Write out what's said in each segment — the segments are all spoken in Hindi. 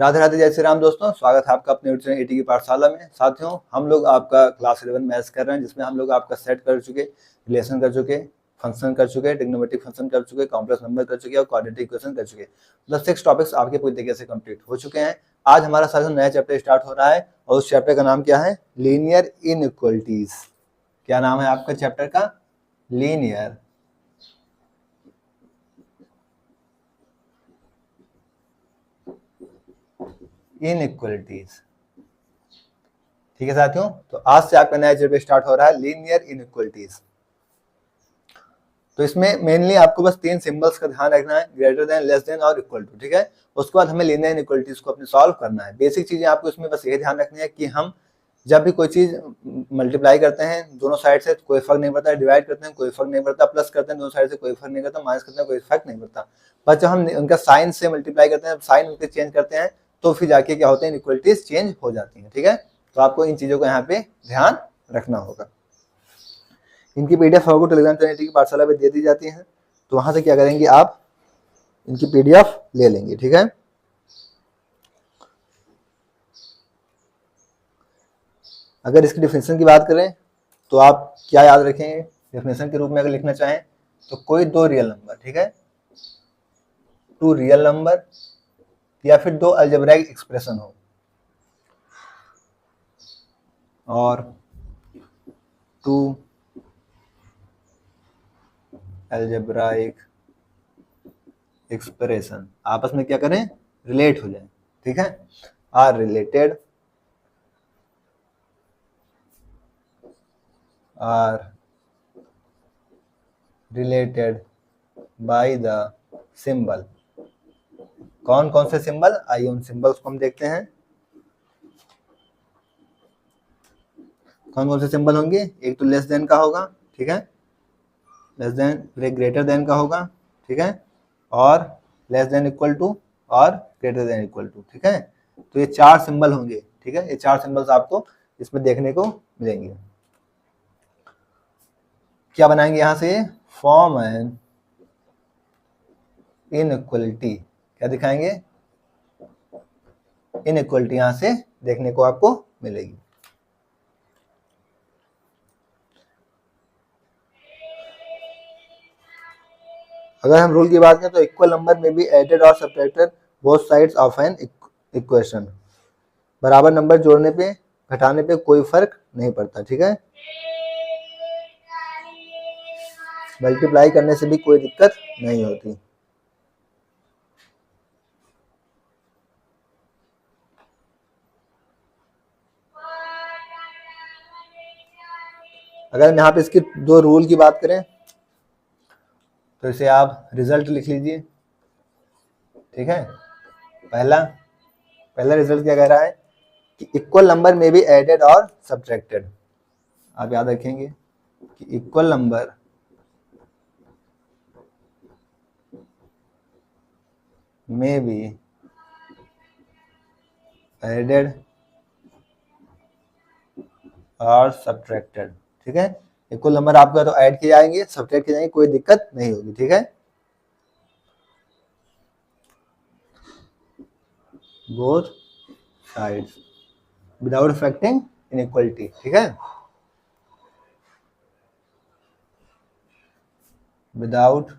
राधे राधे, जय श्री राम दोस्तों। स्वागत है आपका अपने यूट्यूब एटी की पाठशाला में। साथियों, हम लोग आपका क्लास 11 मैथ्स कर रहे हैं, जिसमें हम लोग आपका सेट कर चुके, रिलेशन कर चुके, फंक्शन कर चुके, ट्रिग्नोमेट्रिक फंक्शन कर चुके, कॉम्प्लेक्स नंबर कर चुके और क्वाड्रेटिक इक्वेशन कर चुके। मतलब 6 टॉपिक्स आपके पूरी तरीके से कंप्लीट हो चुके हैं। आज हमारा साथियों नया चैप्टर स्टार्ट हो रहा है और उस चैप्टर का नाम क्या है? Linear inequalities. क्या नाम है आपका चैप्टर का? Linear inequalities. ठीक है साथियों, तो आज से आपका नया चैप्टर स्टार्ट हो रहा है लीनियर इनइक्वलिटीज। तो इसमें मेनली आपको बस 3 सिंबल्स का ध्यान रखना है, ग्रेटर देन, लेस देन और इक्वल टू। ठीक है, उसके बाद हमें लीनियर इनइक्वलिटीज को अपने सॉल्व करना है। बेसिक चीजें आपको इसमें बस ये ध्यान रखनी है कि हम जब भी कोई चीज मल्टीप्लाई करते हैं दोनों साइड से कोई फर्क नहीं पड़ता, डिवाइड करते हैं कोई फर्क नहीं पड़ता, प्लस करते हैं दोनों साइड से कोई फर्क नहीं पड़ता, माइनस करते हैं कोई फर्क नहीं पड़ता। बस जब हम उनका साइन से मल्टीप्लाई करते हैं, साइन उनके चेंज करते हैं, तो फिर जाके क्या होते हैं, इनइक्वलिटीज चेंज हो जाती है। ठीक है, तो आपको इन चीजों को यहाँ पे ध्यान रखना होगा। इनकी पीडीएफ आपको टेलीग्राम चैनल की पाठशाला पे दे दी जाती है, तो वहां से क्या करेंगे, आप इनकी पीडीएफ ले लेंगे। ठीक है, अगर इसकी डिफिनेशन की बात करें तो आप क्या याद रखेंगे डिफिनेशन के रूप में? अगर लिखना चाहें तो कोई दो रियल नंबर, ठीक है, टू रियल नंबर या फिर दो अलजेब्राइक एक्सप्रेशन हो और टू अलजेब्राइक एक्सप्रेशन आपस में क्या करें, रिलेट हो जाए। ठीक है, are related by the symbol. कौन कौन से सिंबल? आइए उन सिंबल्स को हम देखते हैं। कौन कौन से सिंबल होंगे? एक तो लेस देन का होगा, ठीक है, लेस देन, फिर एक ग्रेटर देन का होगा, ठीक है, और लेस देन इक्वल टू और ग्रेटर देन इक्वल टू। ठीक है, तो ये 4 सिंबल होंगे। ठीक है, ये 4 सिंबल्स आपको इसमें देखने को मिलेंगे। क्या बनाएंगे यहां से? Form an inequality. क्या दिखाएंगे? इनइक्वलिटी यहां से देखने को आपको मिलेगी। अगर हम रूल की बात करें तो इक्वल नंबर में बी एडेड और subtracted both sides of an equation. बराबर नंबर जोड़ने पे घटाने पे कोई फर्क नहीं पड़ता। ठीक है, मल्टीप्लाई करने से भी कोई दिक्कत नहीं होती। अगर हम यहाँ पे इसकी 2 रूल की बात करें तो इसे आप रिजल्ट लिख लीजिए। ठीक है, पहला रिजल्ट क्या कह रहा है कि इक्वल नंबर में भी एडेड और सब्ट्रैक्टेड। आप याद रखेंगे कि इक्वल नंबर में भी एडेड और सब्ट्रैक्टेड। ठीक है, इक्वल नंबर आपका तो ऐड किए जाएंगे, सब्ट्रैक्ट किए जाएंगे, कोई दिक्कत नहीं होगी। ठीक है, both sides without affecting inequality. ठीक है, विदाउट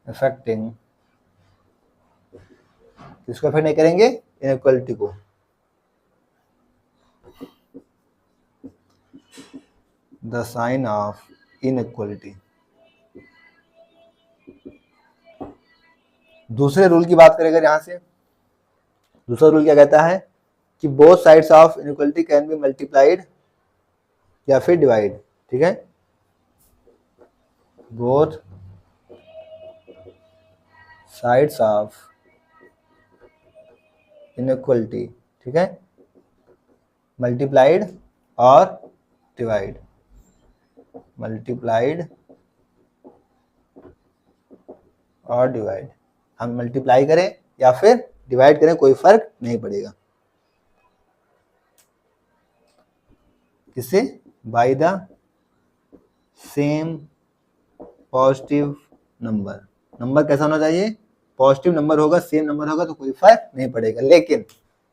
अफेक्टिंग, किसको अफेक्ट नहीं करेंगे? इनइक्वलिटी को। The sign of inequality. दूसरे रूल की बात करें अगर यहां से, दूसरा रूल क्या कहता है कि both sides of inequality can be multiplied या फिर डिवाइड। ठीक है, बोथ साइड्स ऑफ इनइक्वलिटी, ठीक है, मल्टीप्लाइड और डिवाइड, मल्टीप्लाइड और डिवाइड। हम मल्टीप्लाई करें या फिर डिवाइड करें कोई फर्क नहीं पड़ेगा। किससे? Bye the same positive number. Number कैसा होना चाहिए? पॉजिटिव नंबर होगा, सेम नंबर होगा तो कोई फर्क नहीं पड़ेगा। लेकिन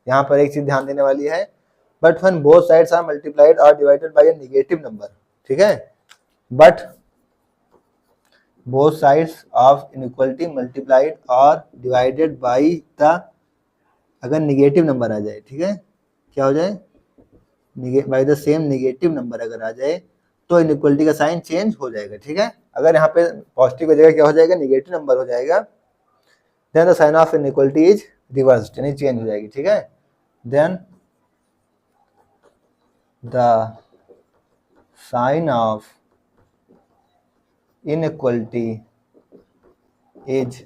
यहाँ पर एक चीज ध्यान देने वाली है, but when both sides are multiplied और divided by a negative number, ठीक है, but both sides of inequality multiplied और डिवाइडेड बाय द, अगर निगेटिव नंबर आ जाए, ठीक है, क्या हो जाए, by the same negative number अगर आ जाए तो इनइक्वालिटी का साइन चेंज हो जाएगा, ठीक है। अगर यहाँ पे पॉजिटिव की जगह क्या हो जाएगा, निगेटिव नंबर हो जाएगा, then the sign of inequality is reversed, यानी चेंज हो जाएगी, ठीक है। Then the sign of inequality is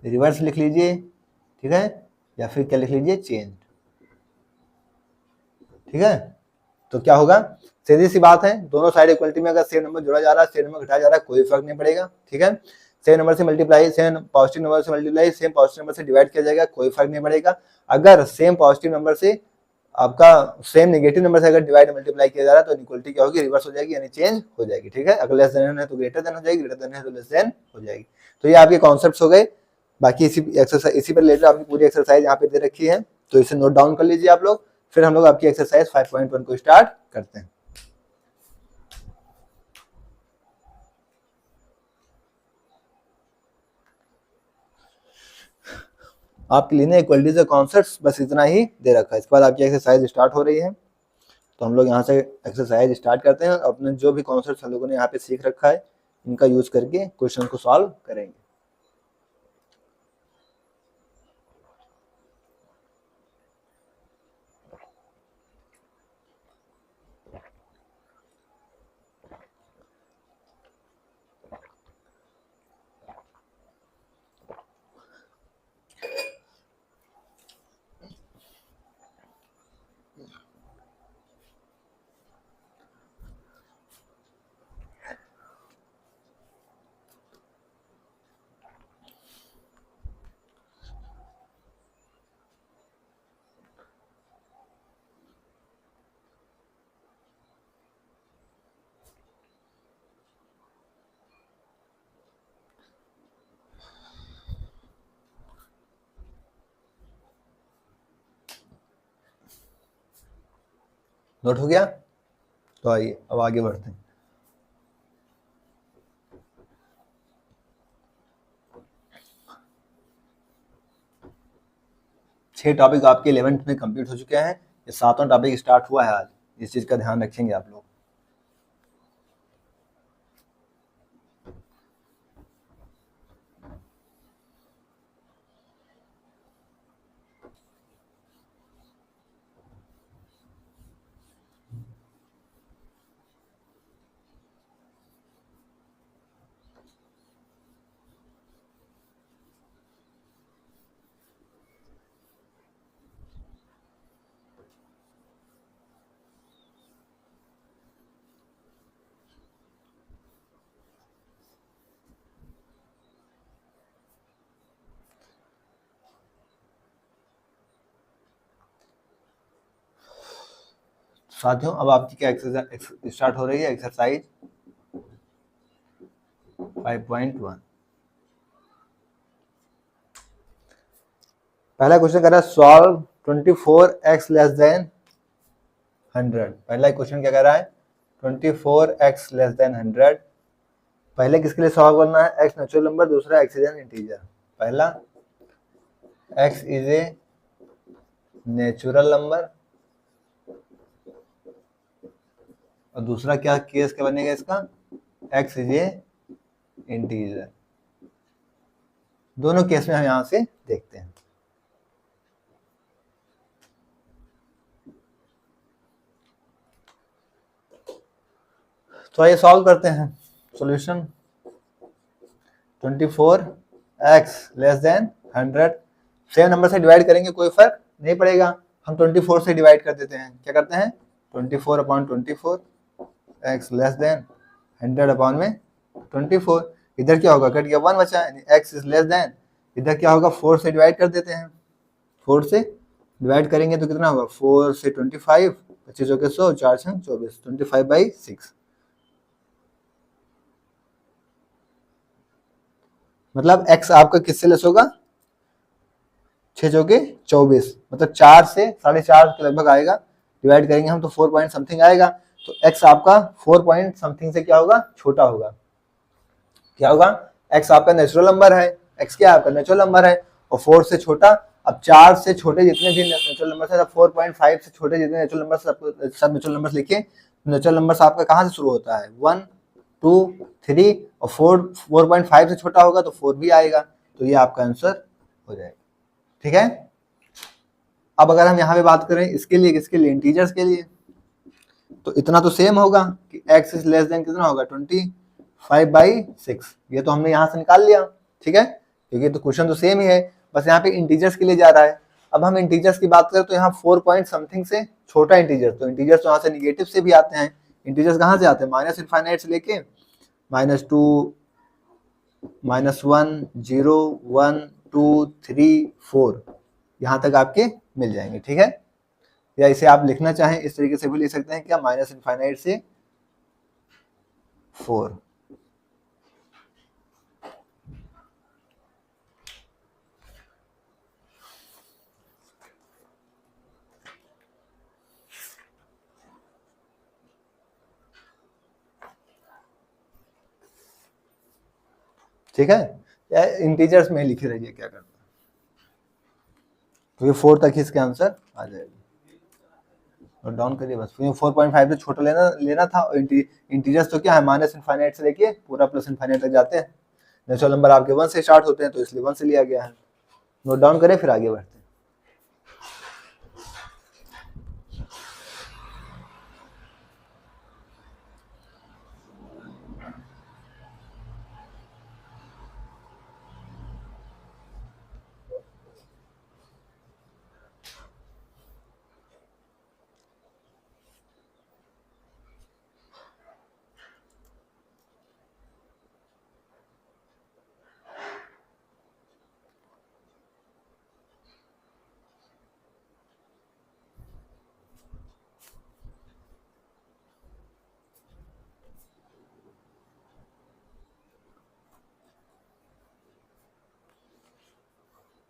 reverse लिख लीजिए, ठीक है, या फिर क्या लिख लीजिए, चेंज, ठीक है। तो क्या होगा, सीधी सी बात है, दोनों साइड इक्वलिटी में अगर सेम नंबर जोड़ा जा रहा है, सेम नंबर घटाया जा रहा है, कोई फर्क नहीं पड़ेगा, ठीक है। सेम नंबर से मल्टीप्लाई, सेम पॉजिटिव नंबर से मल्टीप्लाई, सेम पॉजिटिव नंबर से डिवाइड किया जाएगा, कोई फर्क नहीं पड़ेगा। अगर सेम पॉजिटिव नंबर से आपका सेम नेगेटिव नंबर से अगर डिवाइड मल्टीप्लाई किया जा रहा है तो इक्वलिटी क्या होगी, रिवर्स हो जाएगी, यानी चेंज हो जाएगी, ठीक है। अगर लेस देन है तो ग्रेटर देन हो जाएगी, ग्रेटर देन है तो लेस देन हो जाएगी। तो ये आपके कॉन्सेप्ट्स हो गए। बाकी इसी एक्सरसाइज, इसी पर रिलेटेड आपकी पूरी एक्सरसाइज यहाँ पे दे रखी है, तो इसे नोट डाउन कर लीजिए आप लोग। फिर हम लोग आपकी एक्सरसाइज 5.1 को स्टार्ट करते हैं। आपके लिए ना इक्वलिटी से कॉन्सेप्ट्स बस इतना ही दे रखा है। इसके बाद आपकी एक्सरसाइज स्टार्ट हो रही है, तो हम लोग यहाँ से एक्सरसाइज स्टार्ट करते हैं। अपने जो भी कॉन्सेप्ट्स हम लोगों ने यहाँ पे सीख रखा है, इनका यूज करके क्वेश्चन को सॉल्व करेंगे। नोट हो गया? तो आइए अब आगे बढ़ते हैं। छह टॉपिक आपके 11th में कंप्लीट हो चुके हैं, ये 7वां टॉपिक स्टार्ट हुआ है आज। इस चीज का ध्यान रखेंगे आप लोग। साथियों अब आपकी क्या एक्सरसाइज स्टार्ट हो रही है, एक्सरसाइज 5.1। पहला क्वेश्चन कह रहा है सॉल्व 24x लेस देन 100। पहला क्वेश्चन क्या कह रहा है, 24x लेस देन 100। पहले किसके लिए सॉल्व करना है, x नेचुरल नंबर, दूसरा x इज एन इंटीजर। पहला x is a natural number और दूसरा क्या केस क्या बनेगा इसका, x इज ए इंटीजर। दोनों केस में हम यहां से देखते हैं। तो आइए सॉल्व करते हैं। Solution 24x less than 100, same number से डिवाइड करेंगे कोई फर्क नहीं पड़ेगा, हम 24 से डिवाइड कर देते हैं। क्या करते हैं, 24/24, x लेस देन 100 में 24। इधर क्या होगा, कट गया 1 बचा, यानी x इज लेस देन, इधर क्या होगा 4 से डिवाइड कर देते हैं। 4 से डिवाइड करेंगे तो कितना होगा, 4 से 25, 25 के 100, 4 से 24, 25/6। मतलब x आपका किससे लेस होगा, 6 चौके 24, मतलब 4 से 4.5 के लगभग आएगा। डिवाइड करेंगे हम तो 4 पॉइंट समथिंग आएगा। तो x आपका 4 पॉइंट समथिंग से क्या होगा, छोटा होगा। क्या होगा, x आपका नेचुरल नंबर है, x क्या है आपका नेचुरल नंबर है, और 4 से छोटा। अब 4 से छोटे जितने भी नेचुरल नंबर है, 4.5 से छोटे जितने नेचुरल नंबर, सब नेचुरल नंबर लिखिए। नेचुरल नंबर आपका कहाँ से शुरू होता है, 1 2 3, और 4.5 से छोटा होगा तो 4 भी आएगा। तो ये आपका आंसर हो जाएगा। ठीक है। अब अगर हम यहाँ पे बात करें इसके लिए, किसके लिए, इंटीजर्स के लिए, तो इतना तो सेम होगा कि x इज लेस देन कितना होगा, 25/6। ये तो हमने यहाँ से निकाल लिया। ठीक है, क्योंकि तो क्वेश्चन तो सेम ही है, बस यहाँ पे इंटीजर्स के लिए जा रहा है। अब हम इंटीजर्स की बात करें तो यहाँ 4 पॉइंट समथिंग से छोटा इंटीजर, तो इंटीजर्स तो यहाँ से निगेटिव से भी आते हैं। इंटीजर्स कहाँ से आते हैं, -∞ से लेके -2 -1 0 1 2 3 4 यहाँ तक आपके मिल जाएंगे। ठीक है, या इसे आप लिखना चाहें इस तरीके से भी लिख सकते हैं, क्या, -∞ से 4। ठीक है, या इंटीजर्स में लिखे रहिए क्या करना है, क्योंकि 4 तक ही इसका आंसर आ जाएगा। नोट डाउन करिए बस, 4.5 से छोटा लेना था। और इंटीजर्स तो क्या है, -∞ से लेके पूरा +∞ तक जाते हैं। नेचुरल नंबर आपके 1 से स्टार्ट होते हैं, तो इसलिए 1 से लिया गया है। नोट डाउन करें, फिर आगे बढ़ते हैं।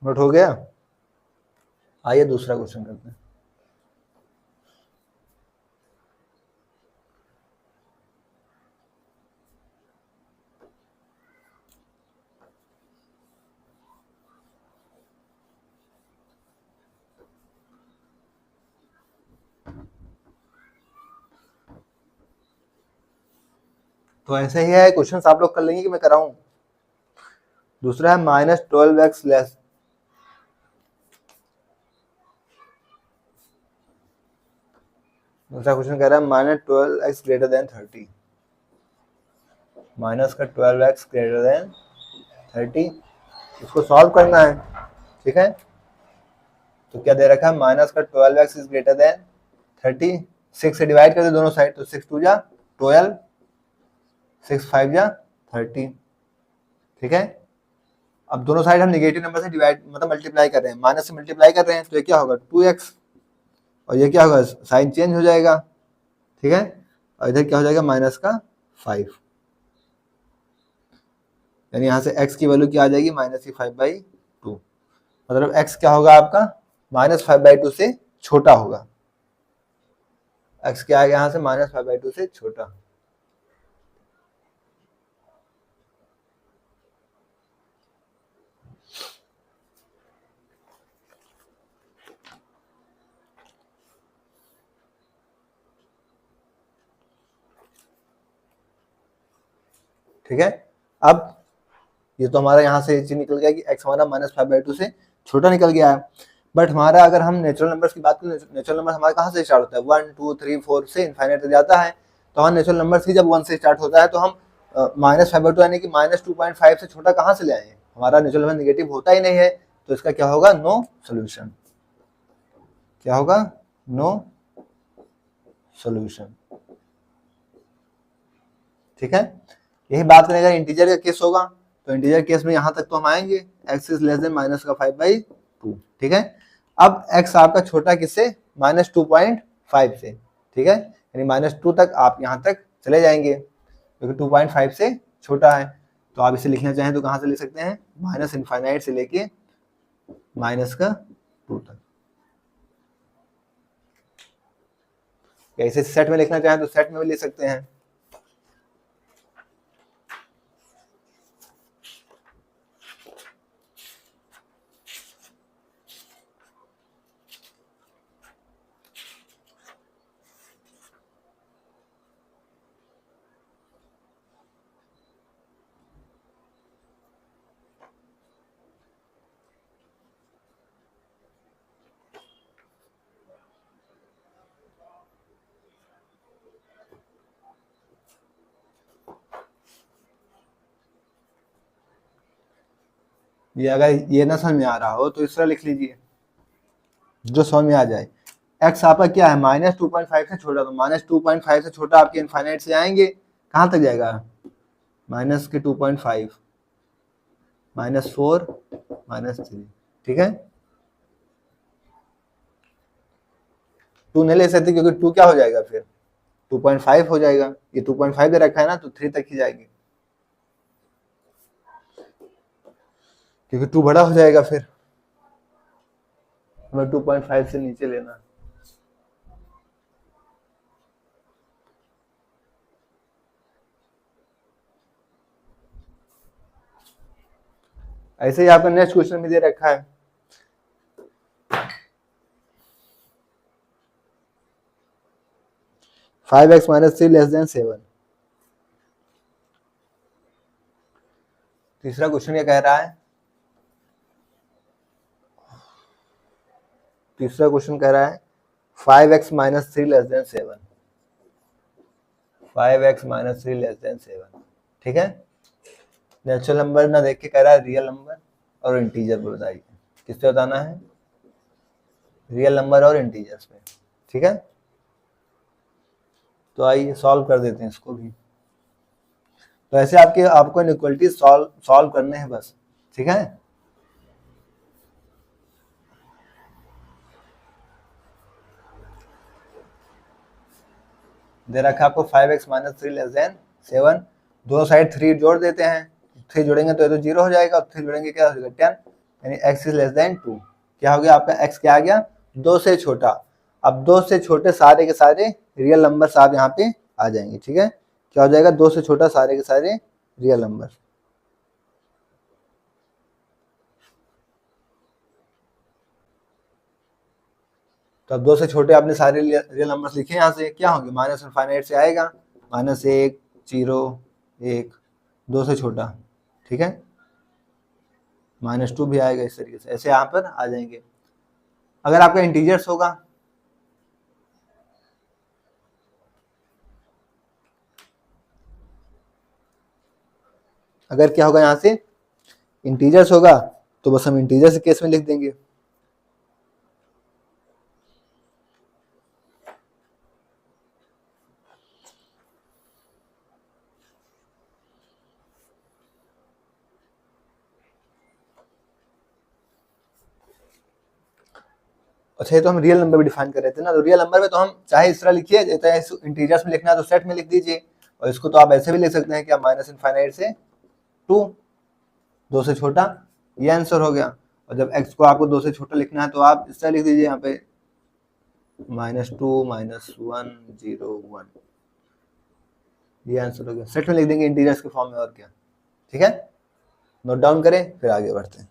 नोट हो गया, आइए दूसरा क्वेश्चन करते हैं। तो ऐसे ही है, क्वेश्चन आप लोग कर लेंगे कि मैं कराऊं। दूसरा है -12x लेस, दूसरा क्वेश्चन कह रहा है -12x ग्रेटर देन 30, माइनस का 12x ग्रेटर देन 30, इसको सॉल्व करना है। ठीक है, तो क्या दे रखा है, माइनस का 12x इज ग्रेटर देन 30, 6 से डिवाइड कर दे दोनों साइड, तो 6 2 जा 12, 6 5 जा 30। ठीक है, अब दोनों साइड हम नेगेटिव नंबर से डिवाइड मतलब मल्टीप्लाई कर रहे हैं, माइनस से मल्टीप्लाई कर रहे हैं, तो ये क्या होगा 2x, और ये क्या होगा, साइन चेंज हो जाएगा। ठीक है, और इधर क्या हो जाएगा, -5, यानी यहाँ से x की वैल्यू क्या आ जाएगी, -5/2। मतलब x क्या होगा आपका, -5/2 से छोटा होगा। x क्या आएगा यहाँ से, -5/2 से छोटा। ठीक है, अब ये तो हमारा यहाँ से चीज निकल गया कि x हमारा -5/2 से छोटा निकल गया है। बट हमारा अगर हम नेचुरल नंबर्स की बात करें, नेचुरल नंबर हमारा कहाँ से स्टार्ट होता है, 1 2 3 4 से इनफाइनाइट तक जाता है। तो हमारे नेचुरल नंबर्स की जब 1 से स्टार्ट होता है तो हम -5/2 यानी कि -2.5 से छोटा कहाँ से ले आए, हमारा नेचुरल नंबर निगेटिव होता ही नहीं है, तो इसका क्या होगा, नो सोल्यूशन। क्या होगा, नो सोल्यूशन। ठीक है, यही बात करें अगर इंटीजर का केस होगा, तो इंटीजर केस में यहां तक तो हम आएंगे, x इज लेस देन -5/2। ठीक है, अब x आपका छोटा किससे, -2.5 से। ठीक है, यानी -2 तक आप यहां तक चले जाएंगे, क्योंकि 2.5 से छोटा है। तो आप इसे लिखना चाहें तो कहां से लिख सकते हैं, -∞ से लेके माइनस का 2 तक। या इसे सेट में लिखना चाहें तो सेट में भी लिख सकते हैं। ये अगर ये ना समझ में आ रहा हो तो इस तरह लिख लीजिए जो समझ में आ जाए। एक्स आपका क्या है, -2.5 से छोटा, तो -2.5 से छोटा आपके इनफाइनाइट से आएंगे, कहाँ तक जाएगा, माइनस के 2.5, -4, -3, ठीक है। 2 नहीं ले सकते क्योंकि 2 क्या हो जाएगा फिर 2.5 हो जाएगा, ये 2.5 दे रखा है ना, तो 3 तक ही जाएगी क्योंकि 2 बड़ा हो जाएगा, फिर हमें 2.5 से नीचे लेना। ऐसे ही आपका नेक्स्ट क्वेश्चन में दे रखा है 5x - 3 < 7। तीसरा क्वेश्चन ये कह रहा है, तीसरा क्वेश्चन कह रहा है 5x - 3 < 7, 5x - 3 < 7, ठीक है। नेचुरल नंबर ना देख के कह रहा है रियल नंबर और इंटीजर पर बताइए, किस पे बताना है, रियल नंबर और इंटीजर्स पे, ठीक है। तो आइए सॉल्व कर देते हैं इसको भी। तो ऐसे आपको इनइक्वालिटी सॉल्व करने हैं बस, ठीक है। दे रखा आपको 5x - 3 < 7, दोनों साइड 3 जोड़ देते हैं, 3 जोड़ेंगे तो ये तो 0 हो जाएगा, और 3 जोड़ेंगे क्या हो जाएगा 10, यानी x < 2। क्या हो गया आपका x, क्या आ गया 2 से छोटा। अब 2 से छोटे सारे के सारे रियल नंबर्स आप यहाँ पे आ जाएंगे, ठीक है। क्या हो जाएगा 2 से छोटा सारे के सारे रियल नंबर। तो अब 2 से छोटे आपने सारे रियल नंबर्स लिखे, यहाँ से क्या होंगे, माइनस इनफाइनाइट से आएगा, -1, 0, 1, 2 से छोटा, ठीक है। -2 भी आएगा, इस तरीके से ऐसे यहाँ पर आ जाएंगे। अगर आपका इंटीजर्स होगा, अगर क्या होगा यहाँ से इंटीजर्स होगा, तो बस हम इंटीजर्स केस में लिख देंगे। अच्छा, ये तो हम रियल नंबर भी डिफाइन कर रहे थे ना, तो रियल नंबर में तो हम चाहे इस तरह लिखिए, चाहे इंटीजर्स में लिखना है तो सेट में लिख दीजिए, और इसको तो आप ऐसे भी लिख सकते हैं कि माइनस इनफाइनाइट से 2, 2 से छोटा, ये आंसर हो गया। और जब x को आपको 2 से छोटा लिखना है तो आप इस तरह लिख दीजिए यहाँ पे -2, -1, 0, 1, ये आंसर हो गया। सेट में लिख देंगे इंटीजर्स के फॉर्म में, और क्या, ठीक है। नोट डाउन करें, फिर आगे बढ़ते हैं।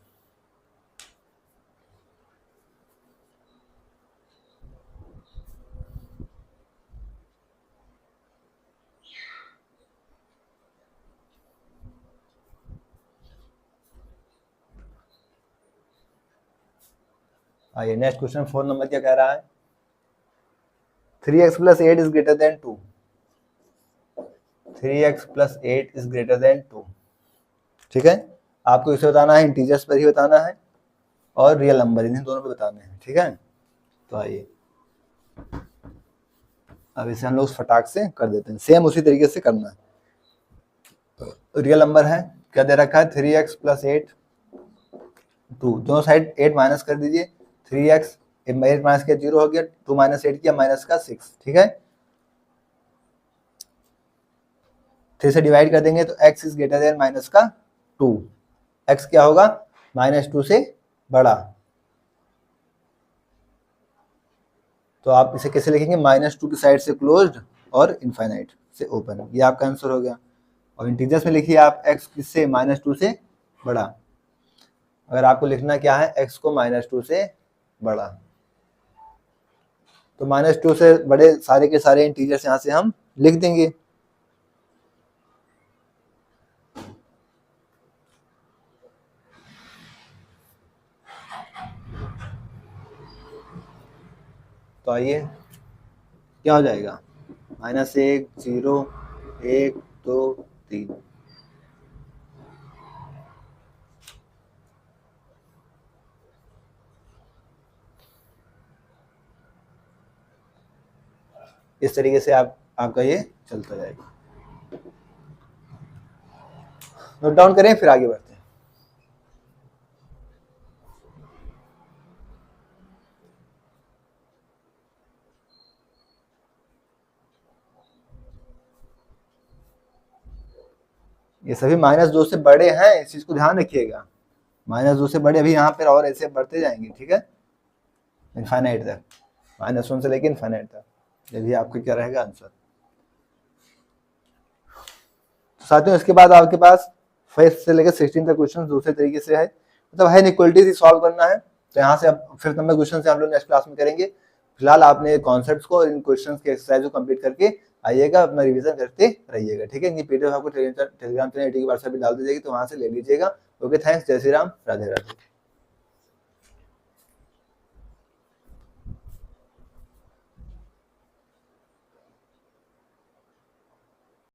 आइए नेक्स्ट क्वेश्चन 4 नंबर क्या कह रहा है, 3x + 8 is greater than 2, 3x + 8 is greater than 2, ठीक है। आपको इसे बताना है, इंटीजर्स पर ही बताना है और रियल नंबर, इन्हें दोनों पे बताने हैं, ठीक है। तो आइए अब इसे हम लोग फटाक से कर देते हैं, सेम उसी तरीके से करना है। रियल नंबर है, क्या दे रखा है 3x + 8, 2, दोनों साइड 8 माइनस कर दीजिए, 3x 8 माइनस किया 0 हो गया, 2 - 8 किया -6, ठीक है। 3 से डिवाइड कर देंगे तो x is greater than -2, x क्या होगा -2 से बड़ा, तो आप इसे कैसे लिखेंगे, -2 की साइड से क्लोज्ड और इनफाइनाइट से ओपन, ये आपका आंसर हो गया। और इंटीजर्स में लिखिए आप x किससे, -2 से बड़ा। अगर आपको लिखना क्या है, x को -2 से बड़ा, तो -2 से बड़े सारे के सारे इंटीजर्स यहाँ से हम लिख देंगे। तो आइए क्या हो जाएगा, -1 0 1 2 3। इस तरीके से आपका ये चलता जाएगा। नोट डाउन करें, फिर आगे बढ़ते हैं। ये सभी -2 से बड़े हैं, इस चीज को ध्यान रखिएगा। -2 से बड़े, अभी यहाँ पर और ऐसे बढ़ते जाएंगे, ठीक है, इनफाइनाइट तक, -1 से लेके इनफाइनाइट तक। ये भी आपका क्या रहेगा आंसर। साथियों इसके बाद आपके पास 5 से लेकर 16 तक क्वेश्चन दूसरे तरीके से है, मतलब है इनइक्वालिटीज ही सॉल्व करना है। तो यहाँ से अब 5th नंबर क्वेश्चन से हम लोग नेक्स्ट क्लास में करेंगे। फिलहाल आपने कॉन्सेप्ट्स को, इन क्वेश्चन के एक्सरसाइज को कंप्लीट करके आइएगा, अपना रिवीजन करते रहिएगा, ठीक है। इनकी पीडीएफ आपको टेलीग्राम चैनल के व्हाट्सएप पे डाल दी जाएगी, तो वहां से ले लीजिएगा। ओके, थैंक्स, जय श्री राम, राधे राधे।